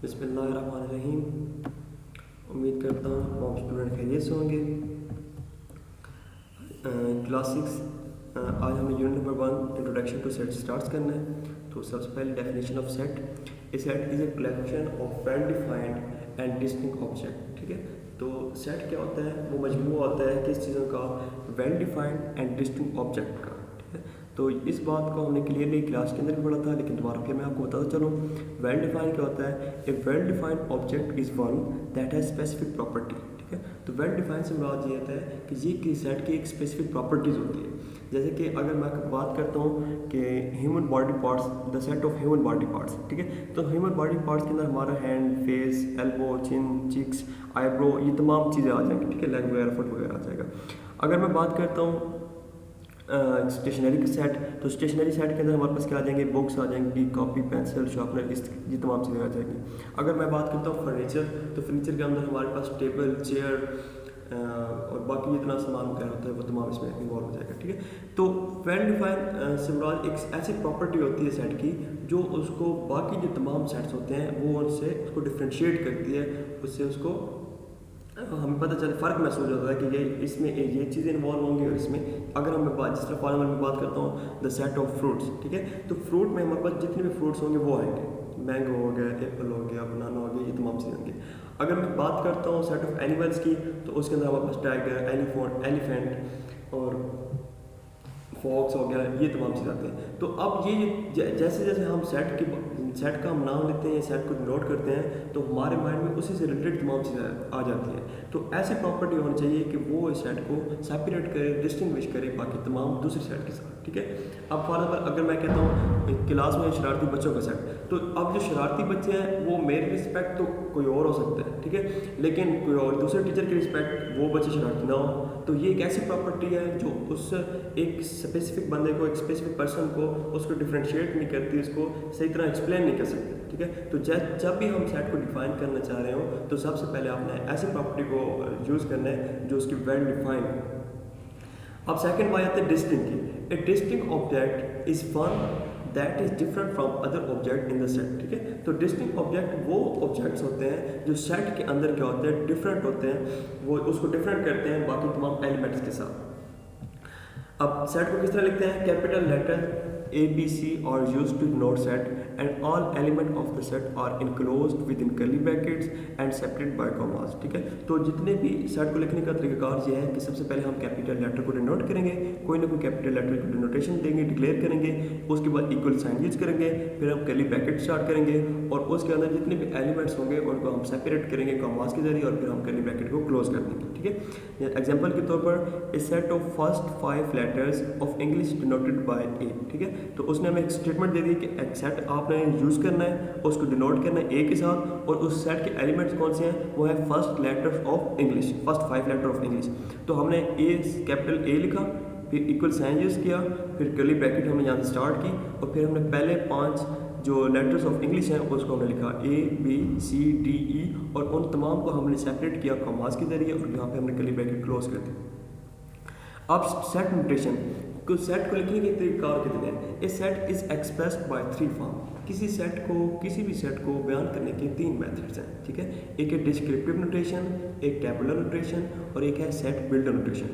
बिस्मिल्लाहिर्रहमानिर्रहीम। उम्मीद करता हूँ तमाम स्टूडेंट खैरियत से होंगे। क्लास 6 आज हमें unit number 1 introduction to set start करना है। तो सबसे पहले definition of set. A set is a collection of well defined and distinct object. ठीक है, तो सेट क्या होता है? वो मजमूआ होता है किस चीज़ों का? Well defined and distinct object का। ठीक है, तो इस बात को हमने क्लियरली क्लास के अंदर भी पढ़ा था, लेकिन दोबारा फिर मैं आपको बताता चलूँ। वेल डिफाइंड क्या होता है? A well defined object is one that has specific property. ठीक है, तो वेल डिफाइंड से मुराद ये होता है कि ये किसी सेट की एक स्पेसिफिक प्रॉपर्टीज़ होती है। जैसे कि अगर मैं बात करता हूँ कि human body parts, the set of human body parts. ठीक है, तो ह्यूमन बॉडी पार्ट्स के अंदर हमारा हैंड, फेस, एल्बो, चिन, चिक्स, आईब्रो, ये तमाम चीज़ें आ जाएंगी। ठीक है, लेग वगैरह, फुट वगैरह आ जाएगा। अगर मैं बात करता हूँ स्टेशनरी के सेट, तो स्टेशनरी सेट के अंदर हमारे पास क्या आ जाएंगे? बुक्स आ जाएंगी, कॉपी, पेंसिल, शार्पनर, ये तमाम चीज़ें आ जाएंगी। अगर मैं बात करता हूँ फर्नीचर, तो फर्नीचर के अंदर हमारे पास टेबल, चेयर और बाकी जितना सामान वगैरह होता है वो तमाम इसमें इन्वॉल्व हो जाएगा। ठीक है, तो वेल डिफाइन से मुराद एक ऐसी प्रॉपर्टी होती है सेट की जो उसको बाकी जो तमाम सेट्स होते हैं वो उनसे उसको डिफ्रेंशिएट करती है, उससे उसको हमें पता चले, फ़र्क महसूस होता है कि ये इसमें ये चीज़ें इन्वॉल्व होंगी और इसमें अगर हम बात, जिस तरह फॉर एग्जाम्पल मैं बात करता हूँ द सेट ऑफ फ्रूट्स। ठीक है, तो फ्रूट में हमारे पास जितने भी फ्रूट्स होंगे वो आएंगे। मैंगो हो गया, एप्पल हो गया, बनाना हो गया, ये तमाम चीज़ें होंगी। अगर मैं बात करता हूँ सेट ऑफ एनिमल्स की, तो उसके अंदर हमारे पास टाइगर, एलिफेंट और फॉक्स हो गया, ये तमाम चीज़ें आते हैं। तो अब ये जैसे जैसे हम सेट का हम नाम लेते हैं, सेट को नोट करते हैं, तो हमारे माइंड में उसी से रिलेटेड तमाम चीज़ें आ जाती हैं। तो ऐसी प्रॉपर्टी होनी चाहिए कि वो इस सेट को सेपरेट करे, डिस्टिंग्विश करे बाकी तमाम दूसरे सेट के साथ। ठीक है, अब फॉर एग्जाम्पल अगर मैं कहता हूँ क्लास में शरारती बच्चों का सेट, तो अब जो शरारती बच्चे हैं वो मेरे रिस्पेक्ट तो कोई और हो सकता है। ठीक है, लेकिन कोई और दूसरे टीचर के रिस्पेक्ट वो बच्चे शरारती ना हो। तो ये एक ऐसी प्रॉपर्टी है जो उस एक स्पेसिफिक बंदे को, एक स्पेसिफिक पर्सन को उसको डिफ्रेंशिएट नहीं करती, उसको सही तरह एक्सप्लेन नहीं कर सकते। ठीक है, तो जब भी हम सेट को डिफाइन करना चाह रहे हो तो सबसे पहले आपने ऐसी प्रॉपर्टी को यूज़ करना है जो उसकी वेल डिफाइंड। अब सेकंड बात आते हैं डिस्टिंक्ट की। ए distinct object is one that is different from other object in the set. ठीक है, तो डिस्टिंक्ट ऑब्जेक्ट वो ऑब्जेक्ट्स होते हैं जो सेट के अंदर क्या होते हैं? डिफरेंट होते हैं, वो उसको डिफरेंट करते हैं बाकी तमाम एलिमेंट्स के साथ। अब सेट को किस तरह लिखते हैं? Capital letter ABC are used to denote set and all element of the set are enclosed within curly brackets and separated by commas। ठीक है, तो जितने भी सेट को लिखने का तरीकाकार ये है कि सबसे पहले हम कैपिटल लेटर को डिनोट करेंगे, कोई ना कोई कैपिटल लेटर की डिनोटेशन देंगे, डिक्लेयर करेंगे, उसके बाद इक्वल साइन यूज करेंगे, फिर हम कर्ली ब्रैकेट स्टार्ट करेंगे और उसके अंदर जितने भी एलिमेंट्स होंगे उनको हम सेपरेट करेंगे कॉमास के जरिए और फिर हम कर्ली ब्रैकेट को क्लोज कर देंगे। ठीक है, एग्जाम्पल के तौर पर a set of first 5 letters of English denoted by a. ठीक है, तो उसने हमें एक स्टेटमेंट दे दी कि एक सेट आपने यूज़ करना है, उसको डिनोट करना है ए के साथ, और उस सेट के एलिमेंट्स कौन से हैं? वो है first letters of English, first 5 letter of English. तो हमने कैपिटल ए लिखा, फिर इक्वल साइन यूज़ किया, फिर कर्ली ब्रैकेट हमने यहाँ से स्टार्ट की और फिर हमने पहले 5 जो लेटर्स ऑफ इंग्लिश हैं उसको हमने लिखा ABCDE और उन तमाम को हमने सेपरेट किया कॉमास के जरिए और यहाँ पे हमने कर्ली ब्रैकेट क्लोज कर दी। अब सेट नोटेशन को, सेट को लिखने के तरीका कितने हैं? A set is expressed by 3 form. किसी भी सेट को बयान करने के 3 मेथड्स हैं। ठीक है, एक है डिस्क्रिप्टिव नोटेशन, एक टेबुलर नोटेशन और एक है सेट बिल्डर नोटेशन।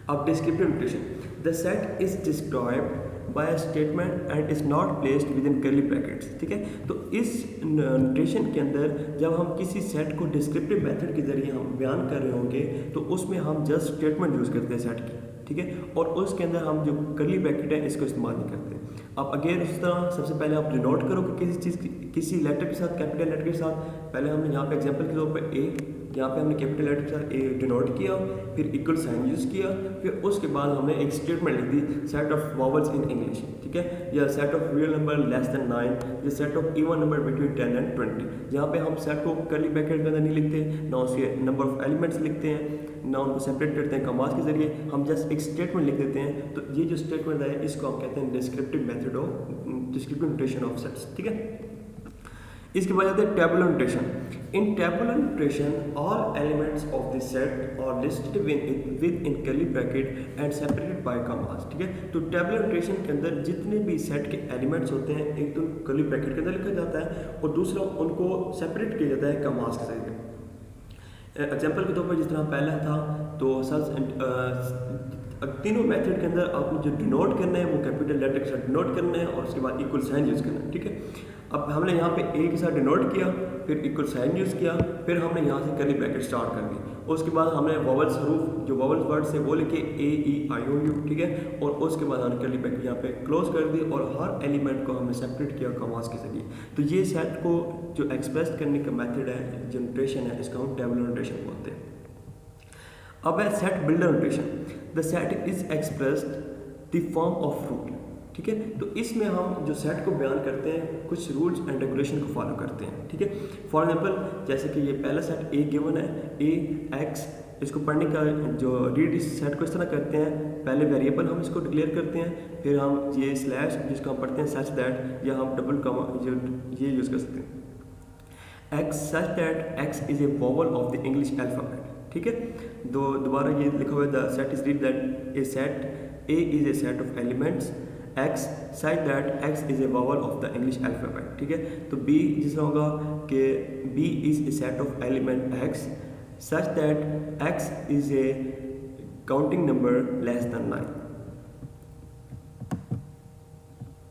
अब descriptive notation, the set is described bye a statement and is not placed with in curly brackets. ठीक है, तो इस नोटेशन के अंदर जब हम किसी सेट को डिस्क्रिप्टिव मेथड के जरिए हम बयान कर रहे होंगे तो उसमें हम जस्ट स्टेटमेंट यूज़ करते हैं सेट की। ठीक है, और उसके अंदर हम जो कर्ली ब्रैकेट है इसको इस्तेमाल नहीं करते। अब अगेन उस तरह सबसे पहले आप डिनोट करो कि किसी लेटर के साथ, कैपिटल लेटर के साथ, पहले हमने यहाँ पे एग्जांपल के तौर पर ए, यहाँ पे हमने कैपिटल लेटर के साथ ए डिनोट किया, फिर इक्वल साइन यूज़ किया, फिर उसके बाद हमने एक स्टेटमेंट लिख दी set of vowels in English. ठीक है, या set of real number less than 9, या set of even number between 10 and 20। यहाँ पे हम सेट को कर्ली ब्रैकेट के अंदर नहीं लिखते, ना उसके नंबर ऑफ एलिमेंट्स लिखते हैं, ना उनको सेपरेट करते हैं कॉमास के जरिए, हम जस्ट एक स्टेटमेंट लिख देते हैं। तो ये जो स्टेटमेंट है इसको हम कहते हैं descriptive method of descriptive notation of sets. ठीक है, इसके बाद आते हैं tabular notation. In tabular notation all elements of the set are listed within curly bracket and separated by commas. ठीक है, तो टेबुलर नोटेशन के अंदर जितने भी सेट के एलिमेंट्स होते हैं एक तो कर्ली ब्रैकेट के अंदर लिखा जाता है और दूसरा उनको सेपरेट किया जाता है कॉमास के जरिए। एग्जाम्पल के तौर पर जिस तरह पहला था तो तीनों मेथड के अंदर आपने जो डिनोट करना है वो कैपिटल लेटर के साथ डिनोट करना है और उसके बाद इक्वल साइन यूज़ करना है। ठीक है, अब हमने यहाँ पे ए के साथ डिनोट किया, फिर इक्वल साइन यूज़ किया, फिर हमने यहाँ से कर्ली ब्रैकेट स्टार्ट कर दी। उसके बाद हमने वॉवल्स हरूफ जो वॉवल्स वर्ड्स है वो लिखे ए ई आई ओ यू। ठीक है, और उसके बाद हमने कर्ली ब्रैकेट यहाँ पे क्लोज कर दी और हर एलिमेंट को हमने सेपरेट किया कॉमास के जरिए। तो ये सेट को जो एक्सप्रेस करने का मेथड है, जो नोटेशन है, इसको हम टेबुलर नोटेशन बोलते हैं। अब है set builder notation. The set is expressed the form of rule. ठीक है, तो इसमें हम जो सेट को बयान करते हैं कुछ रूल्स एंड रेगुलेशन को फॉलो करते हैं। ठीक है, फॉर एग्जांपल जैसे कि ये पहला सेट ए गिवन है, ए एक्स, इसको पढ़ने का जो रीड इस सेट को इस तरह करते हैं, पहले वेरिएबल हम इसको डिक्लेयर करते हैं, फिर हम ये स्लैश जिसको हम पढ़ते हैं सच दैट, या हम डबल कॉमा ये यूज़ कर सकते हैं। X such that x is a vowel of the English alphabet. ठीक है, दोबारा ये लिखा हुआ है the set is read that A set A is a set of elements x such that x is a vowel of the English alphabet। ठीक है, तो b जिस तरह होगा कि b is a set of element x such that x is a counting number less than 9।